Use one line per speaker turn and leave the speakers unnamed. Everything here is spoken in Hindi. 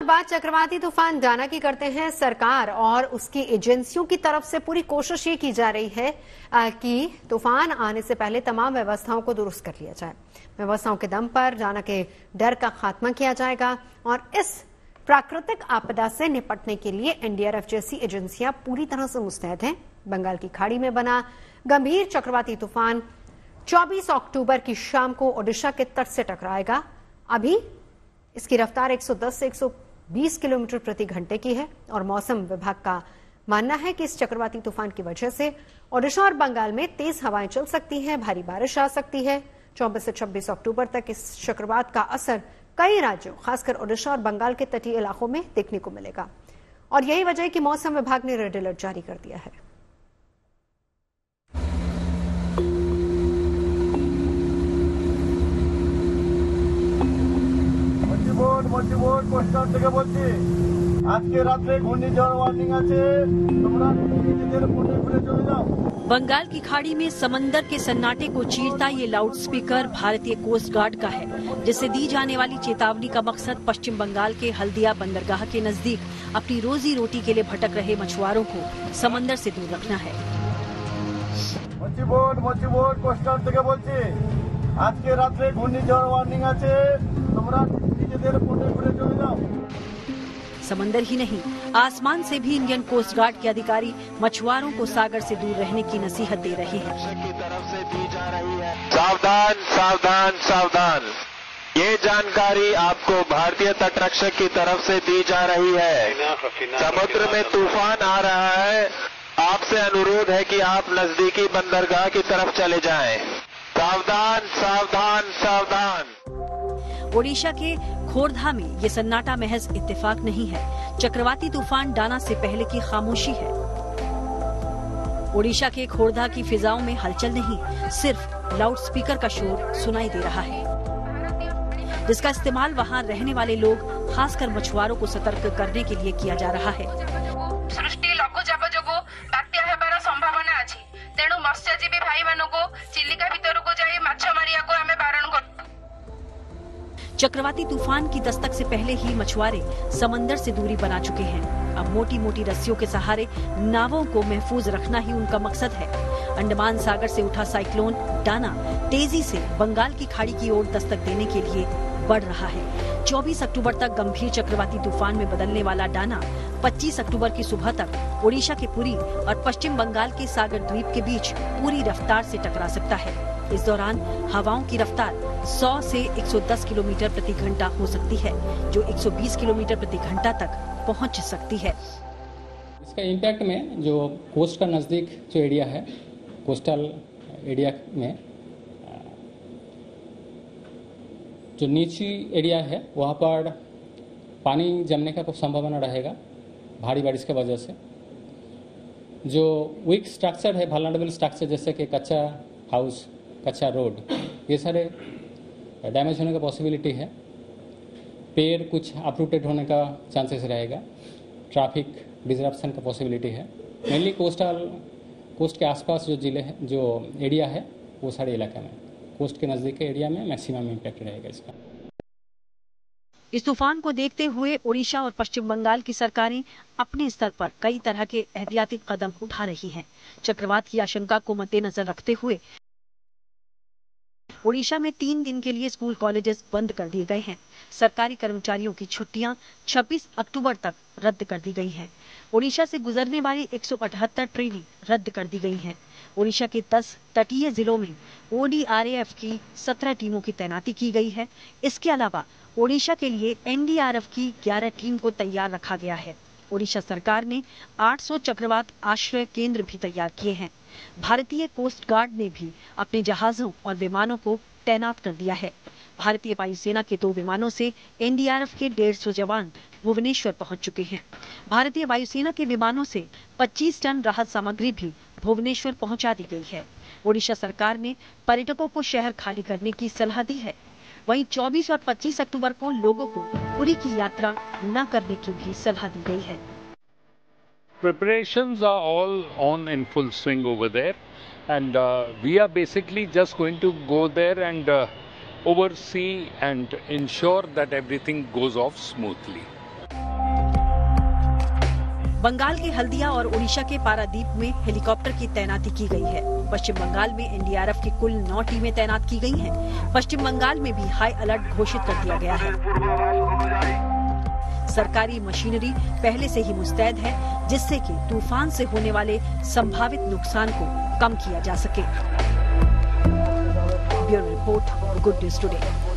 बात चक्रवाती तूफान डाना की करते हैं। सरकार और उसकी एजेंसियों की तरफ से पूरी कोशिश ये की जा रही है कि तूफान आने से पहले तमाम व्यवस्थाओं को दुरुस्त कर लिया जाए। व्यवस्थाओं के दम पर डाना के डर का खात्मा किया जाएगा और इस प्राकृतिक आपदा से निपटने के लिए एनडीआरएफ जैसी एजेंसियां पूरी तरह से मुस्तैद हैं। बंगाल की खाड़ी में बना गंभीर चक्रवाती तूफान 24 अक्टूबर की शाम को ओडिशा के तट से टकराएगा। अभी इसकी रफ्तार 110 से 120 किलोमीटर प्रति घंटे की है और मौसम विभाग का मानना है कि इस चक्रवाती तूफान की वजह से ओडिशा और बंगाल में तेज हवाएं चल सकती हैं, भारी बारिश आ सकती है। 24 से 26 अक्टूबर तक इस चक्रवात का असर कई राज्यों, खासकर ओडिशा और बंगाल के तटीय इलाकों में देखने को मिलेगा और यही वजह है कि मौसम विभाग ने रेड अलर्ट जारी कर दिया है।
कोस्टाल থেকে বলছি আজকে রাতে ঘূর্ণিঝড় ওয়ার্নিং আছে, তোমরা নিজেদের ফোনে ঘুরে চলে যাও।
बंगाल की खाड़ी में समंदर के सन्नाटे को चीरता ये लाउड स्पीकर भारतीय कोस्ट गार्ड का है, जिससे दी जाने वाली चेतावनी का मकसद पश्चिम बंगाल के हल्दिया बंदरगाह के नजदीक अपनी रोजी रोटी के लिए भटक रहे मछुआरों को समंदर से दूर रखना है।
মচিবোট কোস্টাল থেকে বলছি আজকে রাতে ঘূর্ণিঝড় ওয়ার্নিং আছে, তোমরা নিজেদের ফোনে ঘুরে চলে যাও।
समंदर ही नहीं, आसमान से भी इंडियन कोस्ट गार्ड के अधिकारी मछुआरों को सागर से दूर रहने की नसीहत दे रहे हैं।
की तरफ से दी जा रही है सावधान सावधान सावधान। ये जानकारी आपको भारतीय तटरक्षक की तरफ से दी जा रही है। समुद्र में तूफान आ रहा है, आपसे अनुरोध है कि आप नजदीकी बंदरगाह की तरफ चले जाएं। सावधान सावधान सावधान।
ओडिशा के खोरधा में ये सन्नाटा महज इत्तेफाक नहीं है, चक्रवाती तूफान डाना से पहले की खामोशी है। ओडिशा के खोरधा की फिजाओं में हलचल नहीं, सिर्फ लाउड स्पीकर का शोर सुनाई दे रहा है, जिसका इस्तेमाल वहां रहने वाले लोग, खासकर मछुआरों को सतर्क करने के लिए किया जा रहा है।
सृष्टि लघुचाप जोगु बात्या हेबार संभावना अछि, तेणु मत्स्यजीवी भाई मानक चिलिका भीतर को जाई माछ मारिया को हमें बारण कर।
चक्रवाती तूफान की दस्तक से पहले ही मछुआरे समंदर से दूरी बना चुके हैं। अब मोटी मोटी रस्सियों के सहारे नावों को महफूज रखना ही उनका मकसद है। अंडमान सागर से उठा साइक्लोन डाना तेजी से बंगाल की खाड़ी की ओर दस्तक देने के लिए बढ़ रहा है। 24 अक्टूबर तक गंभीर चक्रवाती तूफान में बदलने वाला डाना 25 अक्टूबर की सुबह तक ओडिशा के पुरी और पश्चिम बंगाल के सागर द्वीप के बीच पूरी रफ्तार से टकरा सकता है। इस दौरान हवाओं की रफ्तार 100 से 110 किलोमीटर प्रति घंटा हो सकती है, जो 120 किलोमीटर प्रति घंटा तक पहुंच सकती है।
इसका इम्पैक्ट में जो कोस्ट का नज़दीक जो एरिया है, कोस्टल एरिया में जो नीची एरिया है वहाँ पर पानी जमने का संभावना रहेगा भारी बारिश की वजह से। जो वीक स्ट्रक्चर है, वल्नरेबल स्ट्रक्चर जैसे कि कच्चा हाउस, कच्चा रोड, ये सारे डैमेज होने का पॉसिबिलिटी है। पेड़ कुछ अपरूटेड होने का चांसेस रहेगा। ट्रैफिक डिसरप्शन का पॉसिबिलिटी है। मेनली कोस्ट के आसपास जो जिले हैं, जो एरिया है, वो सारे इलाके में, कोस्ट के नज़दीक के एरिया में मैक्सिमम इम्पैक्ट रहेगा इसका।
इस तूफान को देखते हुए ओडिशा और पश्चिम बंगाल की सरकारें अपने स्तर पर कई तरह के एहतियाती कदम उठा रही हैं। चक्रवात की आशंका को मद्देनजर रखते हुए ओडिशा में 3 दिन के लिए स्कूल कॉलेजेस बंद कर दिए गए हैं। सरकारी कर्मचारियों की छुट्टियां 26 अक्टूबर तक रद्द कर दी गई हैं। ओडिशा से गुजरने वाली 178 ट्रेनें रद्द कर दी गई हैं। ओडिशा के 10 तटीय जिलों में ओडीआरएफ की 17 टीमों की तैनाती की गई है। इसके अलावा ओडिशा के लिए एनडीआरएफ की 11 टीम को तैयार रखा गया है। ओडिशा सरकार ने 800 चक्रवात आश्रय केंद्र भी तैयार किए हैं। भारतीय कोस्ट गार्ड ने भी अपने जहाजों और विमानों को तैनात कर दिया है। भारतीय वायुसेना के 2 विमानों से एनडीआरएफ के 150 जवान भुवनेश्वर पहुंच चुके हैं। भारतीय वायुसेना के विमानों से 25 टन राहत सामग्री भी भुवनेश्वर पहुंचा दी गई है। ओडिशा सरकार ने पर्यटकों को शहर खाली करने की सलाह दी है। वहीं 24 और 25 अक्टूबर को लोगों को पुरी की यात्रा न करने की भी सलाह दी गई है।
Preparations are all on in full swing over there, and we are basically just going to go there and oversee and ensure that everything goes off smoothly.
Bengal के हल्दिया और ओडिशा के पारादीप में हेलीकॉप्टर की तैनाती की गई है। पश्चिम बंगाल में एनडीआरएफ की कुल 9 टीमें तैनात की गई हैं। पश्चिम बंगाल में भी हाई अलर्ट घोषित कर दिया गया है। सरकारी मशीनरी पहले से ही मुस्तैद है, जिससे कि तूफान से होने वाले संभावित नुकसान को कम किया जा सके। Bureau report, good news today.